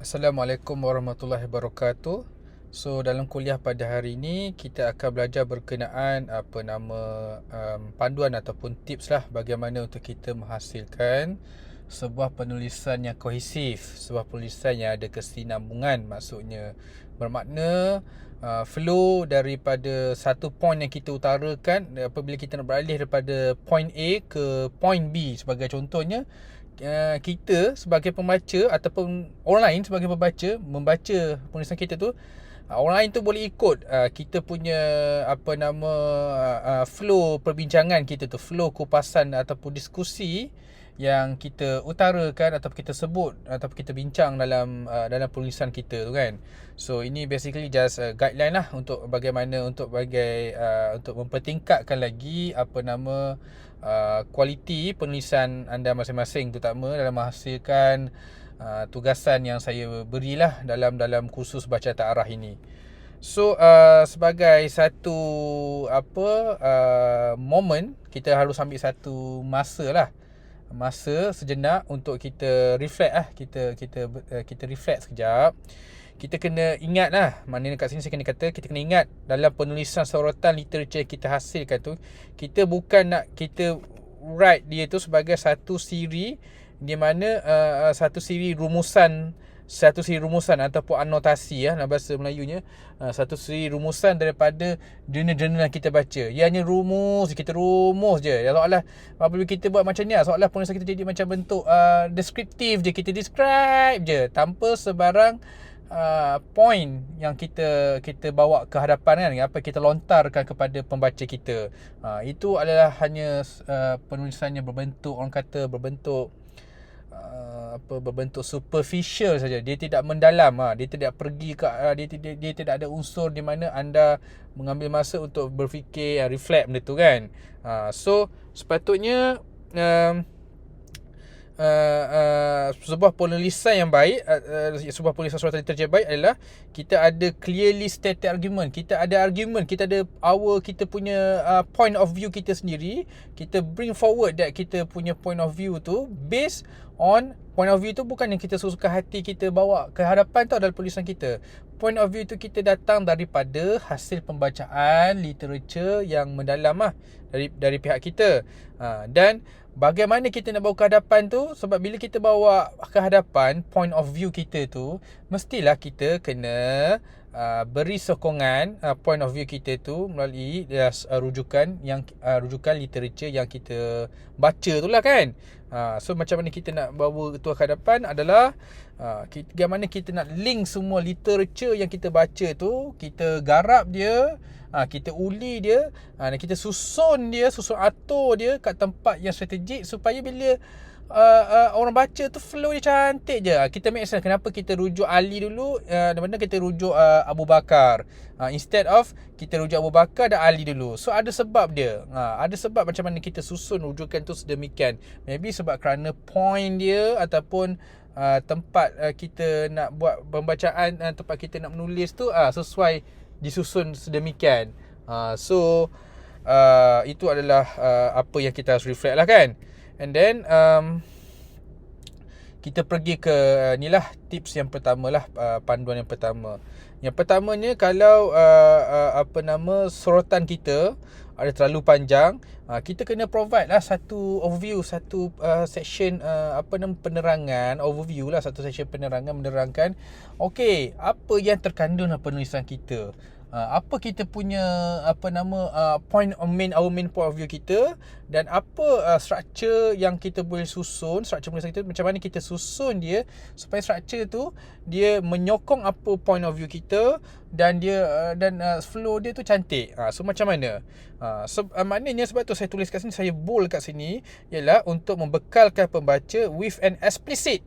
Assalamualaikum warahmatullahi wabarakatuh. So dalam kuliah pada hari ini kita akan belajar berkenaan panduan ataupun tips lah bagaimana untuk kita menghasilkan sebuah penulisan yang kohesif, sebuah penulisan yang ada kesinambungan. Maksudnya bermakna flow daripada satu point yang kita utarakan apabila kita nak beralih daripada point A ke point B sebagai contohnya, kita sebagai pembaca ataupun orang lain sebagai pembaca membaca penulisan kita tu, orang lain tu boleh ikut kita punya flow perbincangan kita tu, flow kupasan ataupun diskusi yang kita utarakan ataupun kita sebut ataupun kita bincang dalam penulisan kita tu kan. So ini basically just guideline lah untuk bagaimana untuk mempertingkatkan lagi kualiti penulisan anda masing-masing, terutama dalam menghasilkan tugasan yang saya berilah dalam kursus baca ta'arah ini. So sebagai satu moment, kita harus ambil satu masa sejenak untuk kita reflect kita reflect sekejap. Kita kena ingat lah, maknanya kat sini saya kena kata kita kena ingat dalam penulisan sorotan literature kita hasilkan tu, kita bukan nak kita write dia tu sebagai satu siri di mana satu siri rumusan ataupun anotasi dalam bahasa Melayunya, satu siri rumusan daripada jurnal-jurnal yang kita baca. Ia hanya kita rumus je. Seolah-olah apabila kita buat macam ni, seolah-olah penulisan kita jadi macam bentuk deskriptif je, kita describe je tanpa sebarang point yang kita bawa ke hadapan kan, apa kita lontarkan kepada pembaca kita. Itu adalah hanya penulisan yang berbentuk superficial saja. Dia tidak mendalam, dia tidak pergi ke dia tidak ada unsur di mana anda mengambil masa untuk berfikir, reflect benda tu kan. So sepatutnya sebuah penulisan yang baik, sebuah penulisan surat literature yang baik adalah kita ada clearly stated argument. Kita ada argument, kita ada kita punya point of view kita sendiri. Kita bring forward that kita punya point of view tu based on point of view tu bukan yang kita suka hati kita bawa ke hadapan tu adalah penulisan kita. Point of view tu kita datang daripada hasil pembacaan literature yang mendalam dari pihak kita. Dan bagaimana kita nak bawa ke hadapan tu, sebab bila kita bawa ke hadapan point of view kita tu, mestilah kita kena beri sokongan point of view kita tu melalui rujukan literature yang kita baca tu lah kan. So macam mana kita nak bawa tu ke hadapan adalah bagaimana kita nak link semua literature yang kita baca tu, kita garap dia, kita uli dia, dan kita susun atur dia kat tempat yang strategik supaya bila orang baca tu flow dia cantik je. Kita make sense kenapa kita rujuk Ali dulu daripada kita rujuk Abu Bakar, instead of kita rujuk Abu Bakar dan Ali dulu. So ada sebab dia, ada sebab macam mana kita susun rujukan tu sedemikian. Maybe sebab kerana point dia ataupun tempat kita nak buat pembacaan, tempat kita nak menulis tu sesuai disusun sedemikian. So itu adalah apa yang kita harus reflect lah kan. And then kita pergi ke tips yang pertama lah, panduan yang pertama. Yang pertamanya, kalau sorotan kita ada terlalu panjang, kita kena provide lah satu overview, satu section penerangan, overview lah, satu section menerangkan okey, apa yang terkandung dalam penulisan kita. Apa kita punya our main point of view kita, dan apa structure yang kita boleh susun, structure penulisan kita, macam mana kita susun dia supaya structure tu dia menyokong apa point of view kita, dan flow dia tu cantik. So macam mana? Maknanya sebab tu saya tulis kat sini, saya bold kat sini, ialah untuk membekalkan pembaca with an explicit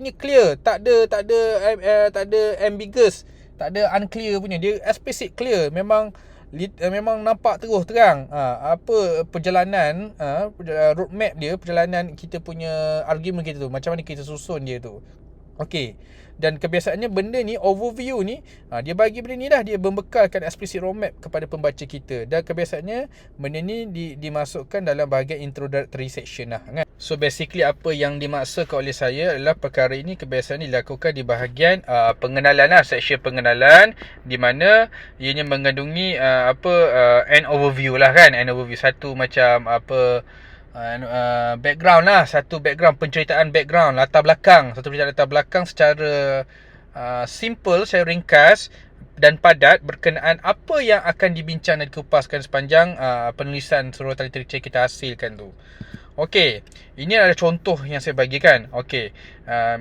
ni clear, tak ada ambiguous, tak ada unclear punya. Dia explicit, clear, memang nampak terus terang apa perjalanan, roadmap dia, perjalanan kita punya argument kita tu, macam mana kita susun dia tu. Okey. Dan kebiasaannya benda ni, overview ni, dia bagi benda ni dah, dia membekalkan explicit roadmap kepada pembaca kita. Dan kebiasaannya benda ni dimasukkan dalam bahagian introductory section lah kan. So basically apa yang dimaksudkan oleh saya adalah perkara ini kebiasaan dilakukan di bahagian pengenalan lah, section pengenalan, di mana ianya mengandungi an overview lah kan. An overview, satu macam background lah, satu background, penceritaan background, latar belakang, satu penceritaan latar belakang secara simple, secara ringkas dan padat berkenaan apa yang akan dibincang dan dikupaskan sepanjang penulisan suratan literature kita hasilkan tu. Okey, ini adalah contoh yang saya bagikan. Okey,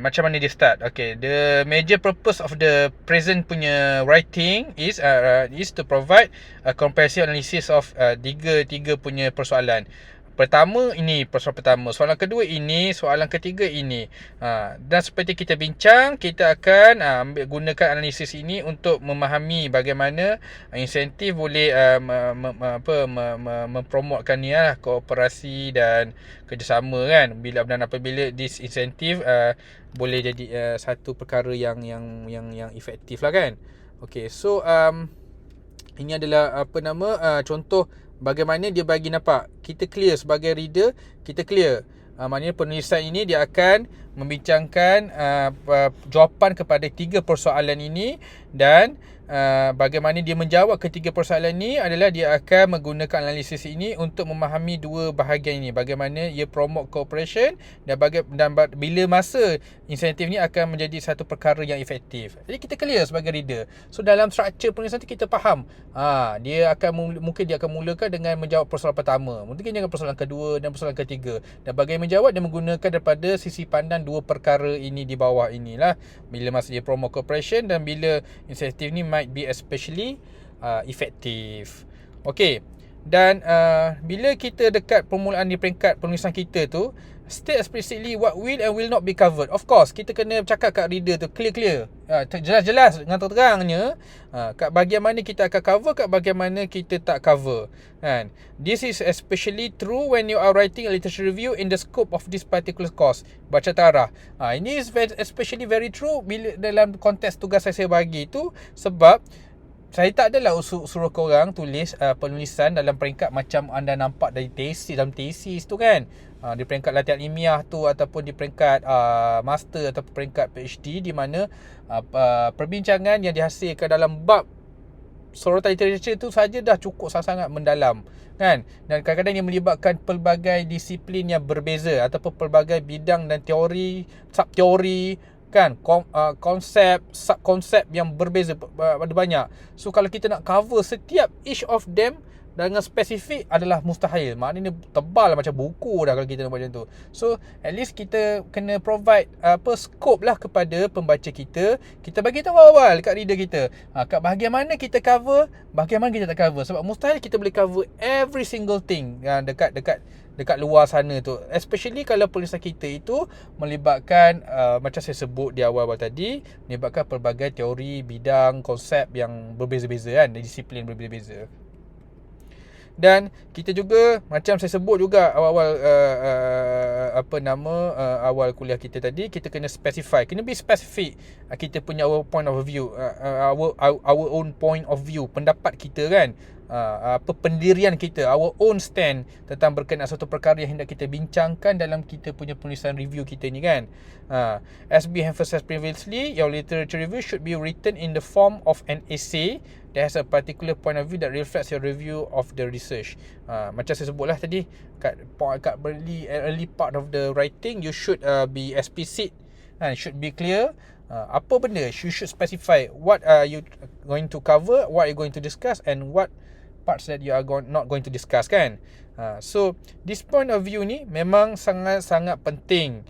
macam mana dia start? Okey, the major purpose of the present punya writing is to provide a comprehensive analysis of tiga punya persoalan. Pertama ini persoalan pertama, soalan kedua ini, soalan ketiga ini. Dan seperti kita bincang, kita akan gunakan analisis ini untuk memahami bagaimana insentif boleh mempromotkan ni lah, kooperasi dan kerjasama kan. Apabila this insentif boleh jadi satu perkara yang efektif lah kan. Okey, so ini adalah contoh bagaimana dia bagi nampak. Kita clear sebagai reader, kita clear. Maknanya penulisan ini dia akan membincangkan jawapan kepada tiga persoalan ini, dan bagaimana dia menjawab ketiga persoalan ini adalah dia akan menggunakan analisis ini untuk memahami dua bahagian ini, bagaimana ia promote cooperation dan bila masa insentif ni akan menjadi satu perkara yang efektif. Jadi kita clear sebagai reader. So dalam structure penulisan tu kita faham. Dia akan mungkin dia akan mulakan dengan menjawab persoalan pertama, mungkin dengan persoalan kedua dan persoalan ketiga, dan bagaimana menjawab dia menggunakan daripada sisi pandang dua perkara ini di bawah inilah, bila masa dia promote cooperation dan bila insentif ni might be especially effective. Okey. Dan bila kita dekat permulaan di peringkat penulisan kita tu, state explicitly what will and will not be covered. Of course, kita kena cakap kat reader tu clear-clear, jelas-jelas dengan terang-terangnya kat bahagian mana kita akan cover, kat bahagian mana kita tak cover kan. This is especially true when you are writing a literature review in the scope of this particular course, baca tarah. Ini is especially very true bila dalam konteks tugas saya bagi tu, sebab saya tak adalah suruh korang tulis penulisan dalam peringkat macam anda nampak dari tesis, dalam tesis tu kan, di peringkat latihan ilmiah tu, ataupun di peringkat master ataupun peringkat PhD, di mana perbincangan yang dihasilkan dalam bab sorotan literature tu saja dah cukup sangat-sangat mendalam kan. Dan kadang-kadang ia melibatkan pelbagai disiplin yang berbeza, ataupun pelbagai bidang dan teori, subteori kan, konsep, subkonsep yang berbeza, ada banyak. So kalau kita nak cover setiap each of them dengan spesifik adalah mustahil. Maknanya tebal macam buku dah kalau kita nak buat macam tu. So at least kita kena provide scope lah kepada pembaca kita. Kita bagi tahu awal kat reader kita, kat bahagian mana kita cover, bahagian mana kita tak cover. Sebab mustahil kita boleh cover every single thing dekat luar sana tu. Especially kalau penulisan kita itu melibatkan macam saya sebut di awal-awal tadi, melibatkan pelbagai teori, bidang, konsep yang berbeza-beza kan, disiplin berbeza-beza. Dan kita juga, macam saya sebut juga awal-awal awal kuliah kita tadi, kita kena specify, kena be specific. Kita punya our point of view, our own point of view, pendapat kita kan, pendirian kita, our own stand tentang berkenaan suatu perkara yang hendak kita bincangkan dalam kita punya penulisan review kita ni kan. As we emphasized previously, your literature review should be written in the form of an essay that has a particular point of view that reflects your review of the research. Macam saya sebutlah tadi, kat early part of the writing, you should be explicit and should be clear. Apa benda, you should specify what are you going to cover, what are you going to discuss, and what parts that you are not going to discuss kan. So this point of view ni memang sangat-sangat penting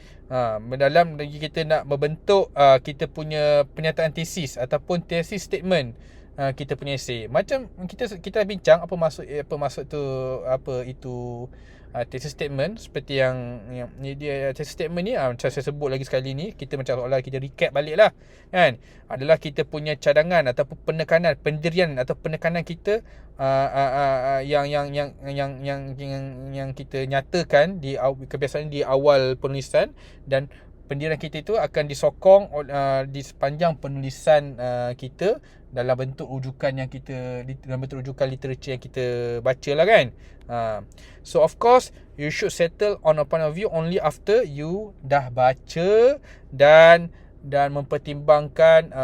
dalam kita nak membentuk kita punya pernyataan tesis ataupun tesis statement kita punya essay. Macam kita bincang apa maksud tu, apa itu thesis statement, seperti yang dia thesis statement ni, macam saya sebut lagi sekali ni, kita macam seolah kita recap balik lah kan, adalah kita punya cadangan ataupun penekanan, pendirian atau penekanan kita yang kita nyatakan di kebiasaan di awal penulisan, dan pendirian kita itu akan disokong di sepanjang penulisan kita dalam bentuk rujukan yang kita, dalam bentuk rujukan literature yang kita baca lah kan. So of course you should settle on a point of view only after you dah baca dan mempertimbangkan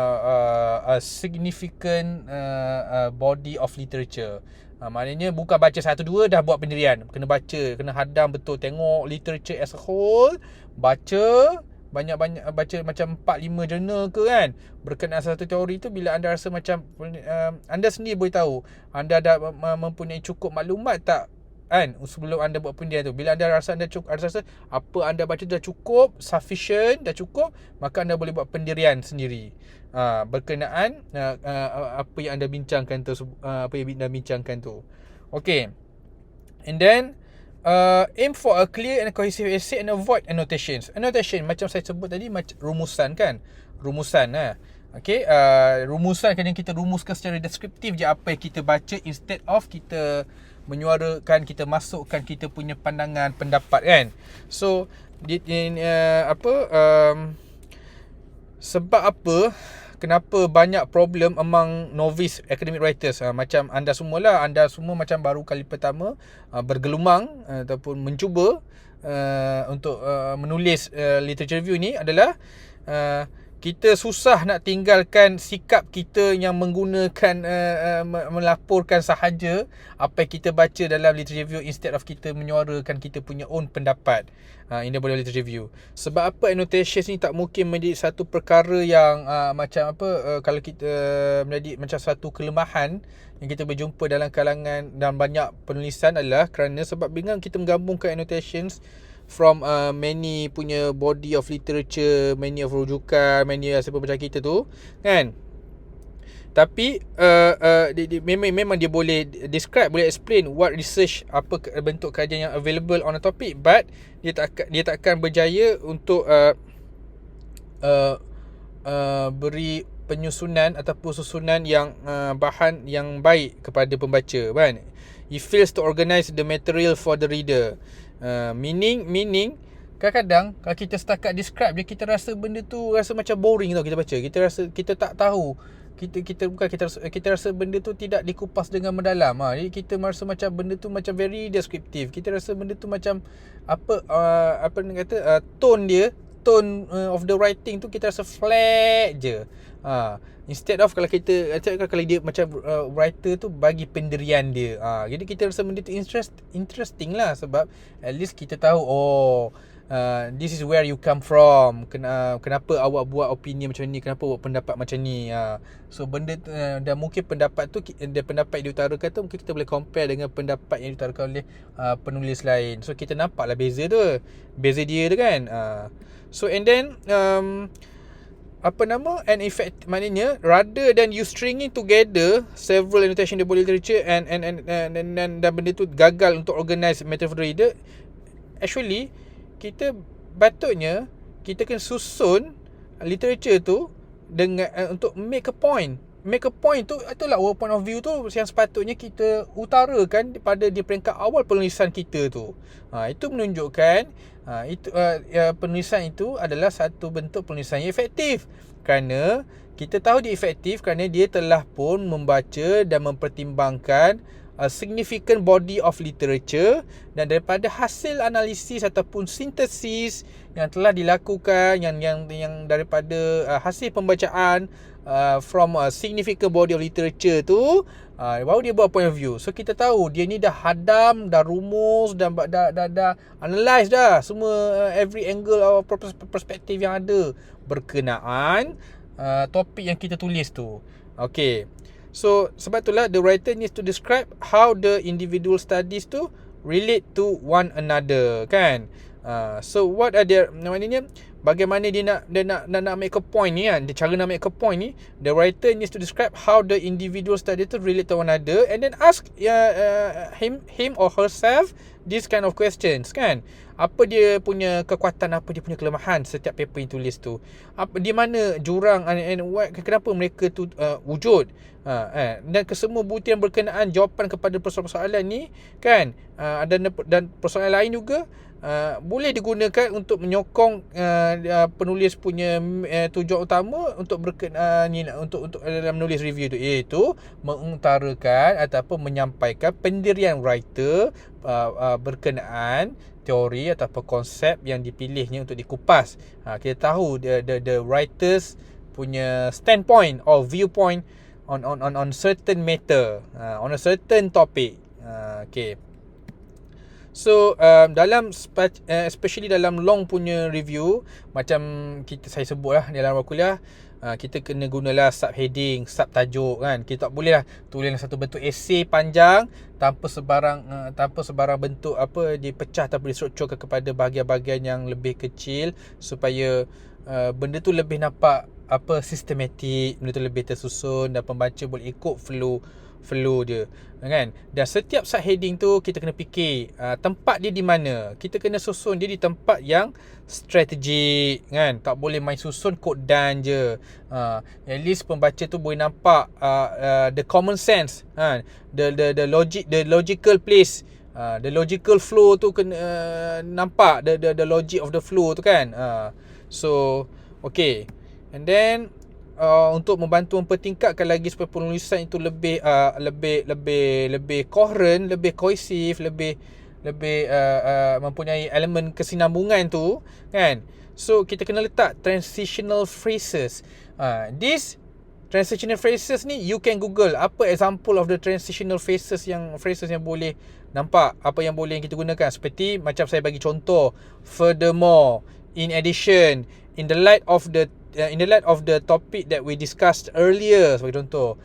a significant body of literature. Maknanya bukan baca satu dua dah buat pendirian. Kena baca, kena hadam betul, tengok literature as a whole, baca banyak-banyak, baca macam 4-5 jurnal ke kan, berkenaan satu teori tu. Bila anda rasa macam anda sendiri boleh tahu anda dah mempunyai cukup maklumat tak kan sebelum anda buat pendirian tu. Bila anda rasa anda rasa apa anda baca dah cukup, sufficient, dah cukup, maka anda boleh buat pendirian sendiri berkenaan apa yang anda bincangkan tu, Okay. And then aim for a clear and cohesive essay and avoid annotations. Annotation macam saya sebut tadi, macam rumusan kan. Rumusan Okay, rumusan kadang kita rumuskan secara deskriptif je apa yang kita baca, instead of kita menyuarakan, kita masukkan kita punya pandangan, pendapat kan. So sebab apa, kenapa banyak problem among novice academic writers, macam anda semua macam baru kali pertama bergelumang ataupun mencuba untuk menulis literature review ni, adalah kita susah nak tinggalkan sikap kita yang menggunakan melaporkan sahaja apa yang kita baca dalam literature review, instead of kita menyuarakan kita punya own pendapat in the body of literature review. Sebab apa annotations ni tak mungkin menjadi satu perkara yang macam apa, kalau kita menjadi macam satu kelemahan yang kita berjumpa dalam kalangan dan banyak penulisan, adalah kerana sebab dengan kita menggabungkan annotations from many punya body of literature, many of rujukan, many apa macam kita tu kan. Tapi memang dia boleh describe, boleh explain what research, apa bentuk kajian yang available on a topic, but dia takkan berjaya untuk beri penyusunan ataupun susunan yang bahan yang baik kepada pembaca kan. It fails to organize the material for the reader. Meaning kadang-kadang kalau kita setakat describe je, kita rasa benda tu rasa macam boring tau kita baca. Kita rasa kita tak tahu, kita rasa benda tu tidak dikupas dengan mendalam. Jadi kita merasa macam benda tu macam very descriptive. Kita rasa benda tu macam apa nak kata, tone of the writing tu kita rasa flat je. Instead of kalau dia macam writer tu bagi pendirian dia, jadi kita rasa benda tu interesting lah. Sebab at least kita tahu, this is where you come from, kenapa awak buat opinion macam ni, kenapa awak pendapat macam ni. So benda dan mungkin pendapat yang diutarakan tu mungkin kita boleh compare dengan pendapat yang diutarakan oleh penulis lain. So kita nampaklah beza dia tu kan. So and then an effect, maknanya rather than you stringing together several annotation in the body literature and benda tu gagal untuk organize material for the reader, actually kita patutnya kita kena susun literature tu dengan untuk make a point tu. Itulah our point of view tu yang sepatutnya kita utarakan pada di peringkat awal penulisan kita tu. Itu menunjukkan penulisan itu adalah satu bentuk penulisan yang efektif, kerana kita tahu dia efektif kerana dia telah pun membaca dan mempertimbangkan a significant body of literature, dan daripada hasil analisis ataupun sintesis yang telah dilakukan, yang daripada hasil pembacaan from a significant body of literature tu, baru dia buat point of view. So kita tahu dia ni dah hadam, dah rumus, dah analyse dah semua every angle of perspektif yang ada berkenaan topik yang kita tulis tu. Okay, so sebab itulah the writer needs to describe how the individual studies tu relate to one another kan. So what are their, maknanya bagaimana dia nak make a point ni kan. Dia cara nak make a point ni, the writer needs to describe how the individual study to relate to one another, and then ask him or herself this kind of questions kan. Apa dia punya kekuatan, apa dia punya kelemahan setiap paper yang tulis tu, di mana jurang and kenapa mereka tu wujud, dan kesemua buktian berkenaan jawapan kepada persoalan-persoalan ni kan. Dan persoalan lain juga, boleh digunakan untuk menyokong penulis punya tujuan utama untuk untuk dalam menulis review tu, iaitu mengutarakan ataupun menyampaikan pendirian writer berkenaan teori ataupun konsep yang dipilihnya untuk dikupas. Kita tahu the writers punya standpoint or viewpoint on certain matter, on a certain topic. Okay. So especially dalam long punya review, macam saya sebut lah dalam kuliah, kita kena gunalah subheading, subtajuk kan. Kita tak boleh lah tulis satu bentuk esei panjang tanpa sebarang bentuk dipecah atau distrukturkan kepada bahagian-bahagian yang lebih kecil, supaya benda tu lebih nampak sistematik, benda tu lebih tersusun dan pembaca boleh ikut flow dia kan. Dan setiap subheading tu kita kena fikir tempat dia di mana. Kita kena susun dia di tempat yang strategik kan. Tak boleh main susun kod dan je. At least pembaca tu boleh nampak the common sense kan, the logical place, the logical flow tu kena nampak the logic of the flow tu kan. So okay. And then untuk membantu mempertingkatkan lagi supaya penulisan itu lebih coherent, lebih kohesif, lebih mempunyai elemen kesinambungan tu kan. So kita kena letak transitional phrases. This transitional phrases ni you can google apa example of the transitional phrases yang boleh nampak, apa yang boleh kita gunakan. Seperti macam saya bagi contoh, furthermore, in addition, in the light of the topic that we discussed earlier, sebagai contoh,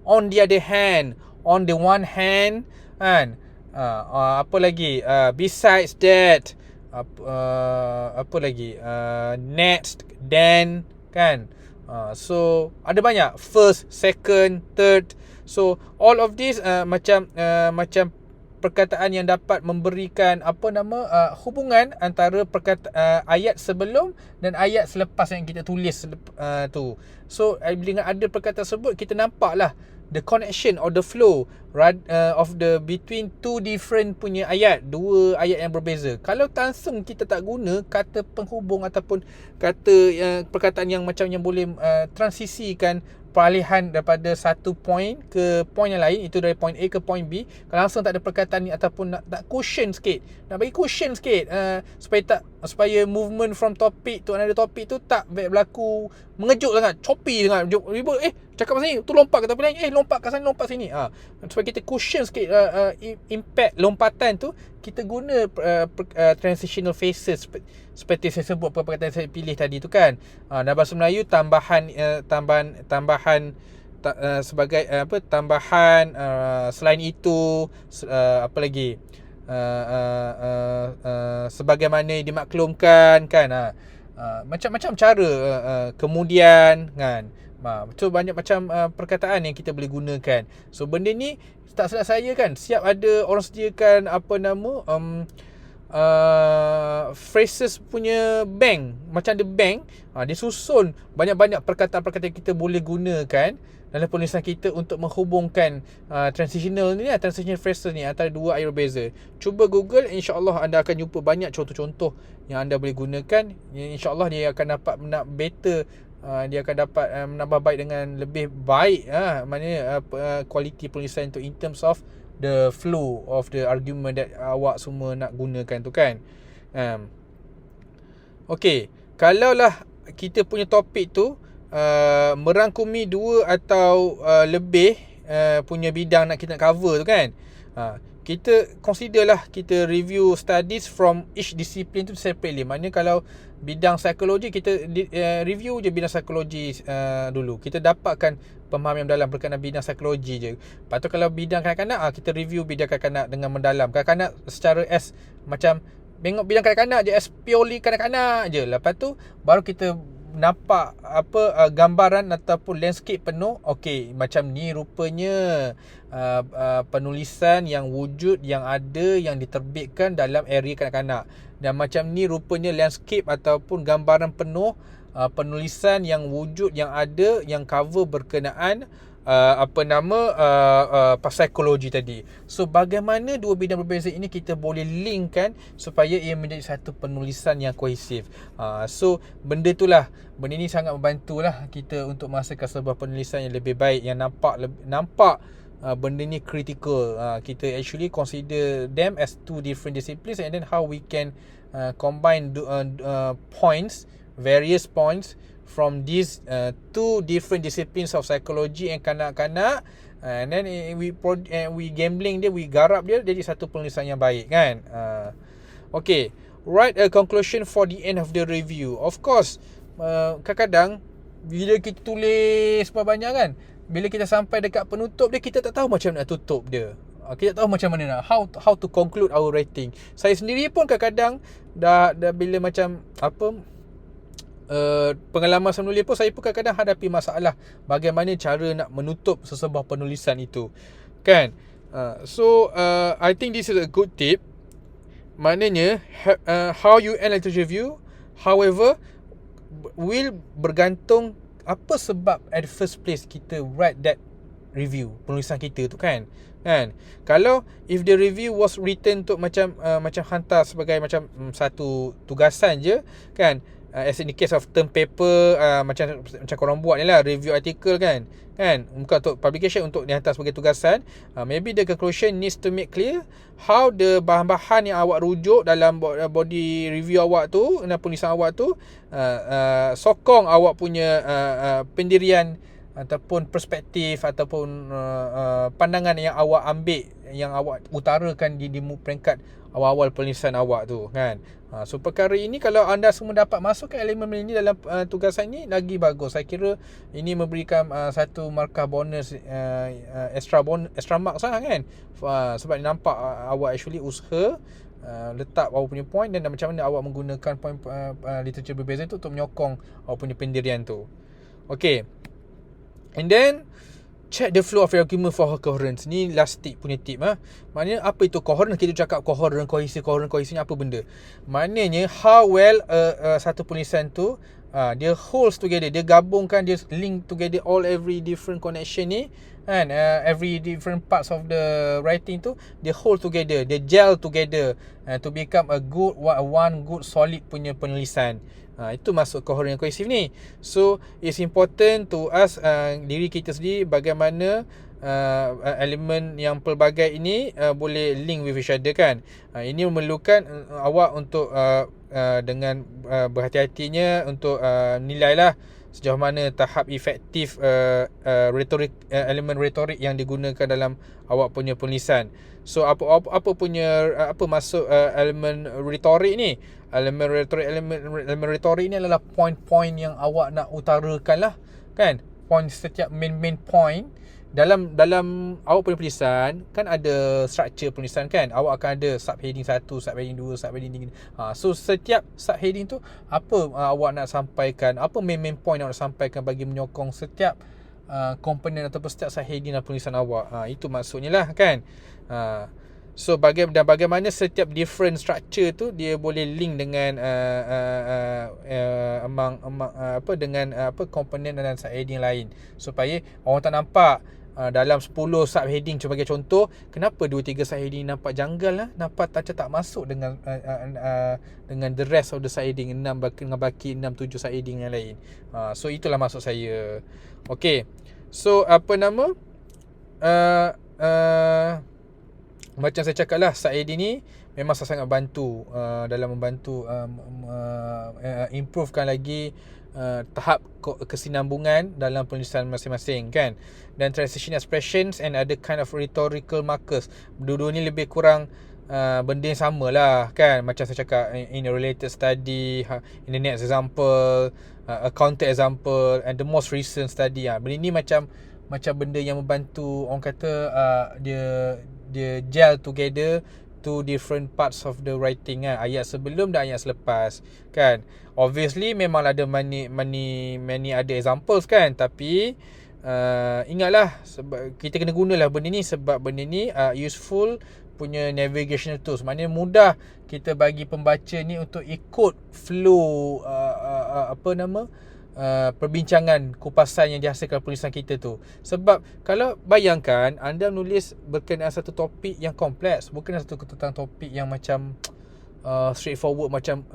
on the other hand, on the one hand kan, apa lagi, besides that, apa lagi, next, then kan. So ada banyak, first, second, third. So all of this macam perkataan yang dapat memberikan hubungan antara ayat sebelum dan ayat selepas yang kita tulis tu. So bila ada perkataan tersebut, kita nampaklah the connection or the flow of the between two different punya ayat, dua ayat yang berbeza. Kalau langsung kita tak guna kata penghubung ataupun kata perkataan yang macam yang boleh transisikan peralihan daripada satu point ke point yang lain, itu dari point A ke point B, kalau langsung tak ada perkataan ni ataupun nak cushion sikit, nak bagi cushion sikit supaya movement from topic to another topic tu tak berlaku mengejut sangat, choppy sangat, ribut, cakap pasal ni tu lompat ke topic lain, lompat kat sana, lompat sini, supaya kita cushion sikit impact lompatan tu, kita guna transitional phases seperti saya sebut perkataan saya pilih tadi tu kan. Dalam bahasa Melayu tambahan sebagai tambahan, selain itu, apa lagi, sebagaimana dimaklumkan kan. Macam-macam cara, kemudian kan. Betul, banyak macam perkataan yang kita boleh gunakan. So benda ni tak salah saya kan, siap ada orang sediakan phrases punya bank. Macam ada bank, dia susun banyak-banyak perkataan-perkataan kita boleh gunakan dalam penulisan kita untuk menghubungkan transitional phrases ni antara dua ayat berbeza. Cuba Google, insya-Allah anda akan jumpa banyak contoh-contoh yang anda boleh gunakan. Insya-Allah dia akan dapat better, dia akan dapat menambah baik dengan lebih baik, maknanya kualiti penulisan tu in terms of the flow of the argument that awak semua nak gunakan tu kan. Okay, kalaulah kita punya topik tu merangkumi dua atau lebih punya bidang kita nak cover tu kan, kita consider lah, kita review studies from each discipline tu separately. Maknanya kalau bidang psikologi, kita review je bidang psikologi dulu, kita dapatkan pemahaman yang mendalam berkenaan bidang psikologi je. Lepas tu kalau bidang kanak-kanak, kita review bidang kanak-kanak dengan mendalam. Kanak-kanak secara macam tengok bidang kanak-kanak je, purely kanak-kanak je. Lepas tu baru kita nampak gambaran ataupun landscape penuh. Okey, macam ni rupanya penulisan yang wujud, yang ada, yang diterbitkan dalam area kanak-kanak. Dan macam ni rupanya landscape ataupun gambaran penuh penulisan yang wujud, yang ada, yang cover berkenaan psikologi tadi. So bagaimana dua bidang berbeza ini kita boleh linkkan supaya ia menjadi satu penulisan yang kohesif. So benda ni sangat membantulah kita untuk menghasilkan sebuah penulisan yang lebih baik, yang nampak benda ni critical. Kita actually consider them as two different disciplines, and then how we can combine various points from these two different disciplines of psychology and kanak-kanak, and then we gambling dia, we garap dia jadi satu penulisan yang baik, kan. Okay, write a conclusion for the end of the review. Of course, kadang-kadang bila kita tulis banyak kan, bila kita sampai dekat penutup dia, kita tak tahu macam nak tutup dia. Kita tak tahu macam mana nak how to conclude our writing. Saya sendiri pun kadang-kadang dah bila macam pengalaman saya menulis pun, saya pun kadang-kadang hadapi masalah bagaimana cara nak menutup sesebuah penulisan itu, kan. I think this is a good tip. Maknanya how you end literature review, however, will bergantung apa sebab at the first place kita write that review, penulisan kita tu, kan. Kalau if the review was written untuk macam hantar sebagai macam satu tugasan je, kan, as in the case of term paper, macam korang buat ni lah, review article, kan, bukan untuk publication, untuk dihantar sebagai tugasan. Maybe the conclusion needs to make clear how the bahan-bahan yang awak rujuk dalam body review awak tu, dan penulisan awak tu, sokong awak punya pendirian ataupun perspektif ataupun pandangan yang awak ambil, yang awak utarakan di peringkat awal-awal penulisan awak tu, kan. So perkara ini kalau anda semua dapat masukkan elemen ini dalam tugasan ini, lagi bagus. Saya kira ini memberikan satu markah bonus, extra marks lah, kan. Sebab nampak awak actually usaha letak awak punya point, dan macam mana awak menggunakan point literature berbeza itu untuk menyokong awak punya pendirian tu. Okay, and then check the flow of your argument for coherence. Ni last tip punya tip. Maknanya apa itu coherence? Kita cakap coherent, cohesive ni apa benda? Maknanya how well satu penulisan tu dia holds together, dia gabungkan, dia link together every different connection ni, kan, every different parts of the writing tu dia hold together, dia gel together to become a one good solid punya penulisan. Itu masuk coherent and cohesive ni. So it's important to us, diri kita sendiri, bagaimana elemen yang pelbagai ini boleh link with each other, kan. Ini memerlukan awak untuk dengan berhati-hatinya untuk nilailah sejauh mana tahap efektif retorik, elemen retorik yang digunakan dalam awak punya penulisan. So apa masuk elemen retorik ni? Elemen retorik ni adalah point-point yang awak nak utarakan lah, kan. Setiap main point dalam awak punya penulisan, kan ada structure penulisan, kan. Awak akan ada subheading 1, subheading 2, subheading 3. So setiap subheading tu apa awak nak sampaikan, apa main point yang awak nak sampaikan bagi menyokong setiap komponen ataupun setiap subheading dalam penulisan awak. Itu maksudnya lah, kan. So bagaimana setiap different structure tu dia boleh link dengan komponen dan subheading lain, supaya orang tak nampak dalam 10 subheading sebagai contoh, kenapa 2-3 subheading nampak janggal lah, nampak tak masuk dengan the rest of the subheading, 6 baki 6-7 subheading yang lain. So itulah maksud saya. Okay, so macam saya cakap lah, subheading ni memang sangat bantu dalam membantu improvekan lagi tahap kesinambungan dalam penulisan masing-masing, kan. Dan transition expressions and other kind of rhetorical markers, dua-dua ni lebih kurang benda yang sama lah, kan. Macam saya cakap, in a related study, in the next example, a counter example, and the most recent study. Benda ni macam benda yang membantu, orang kata dia gel together two different parts of the writing, ayat sebelum dan ayat selepas, kan. Obviously memang ada many other examples, kan, tapi ingatlah, sebab kita kena gunalah benda ni, sebab benda ni useful punya navigational tools. Maknanya mudah kita bagi pembaca ni untuk ikut flow perbincangan, kupasan yang dihasilkan penulisan kita tu. Sebab kalau bayangkan anda menulis berkenaan satu topik yang kompleks, bukan satu tentang topik yang macam straightforward macam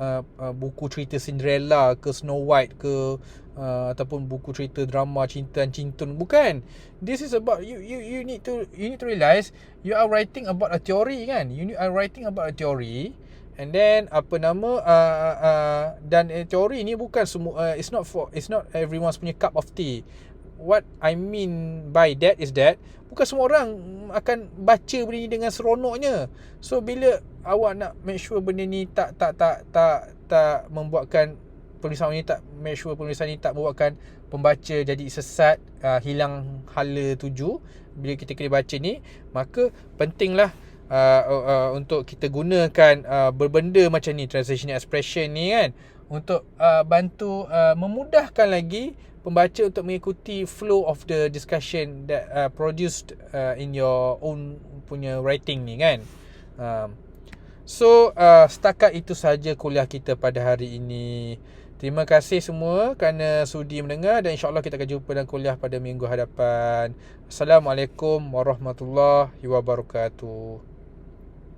buku cerita Cinderella ke Snow White ke ataupun buku cerita drama cinta cintun, bukan. This is about you need to realize you are writing about a theory kan. You are writing about a theory, and then dan teori ni bukan semua, it's not everyone's punya cup of tea. What I mean by that is that bukan semua orang akan baca benda ni dengan seronoknya. So bila awak nak make sure benda ni tak membuatkan penulisan ni, tak make sure penulisan ni tak membuatkan pembaca jadi sesat, hilang hala tuju bila kita kena baca ni, maka pentinglah untuk kita gunakan berbenda macam ni, transitional expression ni kan, untuk bantu memudahkan lagi pembaca untuk mengikuti flow of the discussion that produced in your own punya writing ni kan. So setakat itu saja kuliah kita pada hari ini. Terima kasih semua kerana sudi mendengar, dan insyaAllah kita akan jumpa dalam kuliah pada minggu hadapan. Assalamualaikum warahmatullahi wabarakatuh.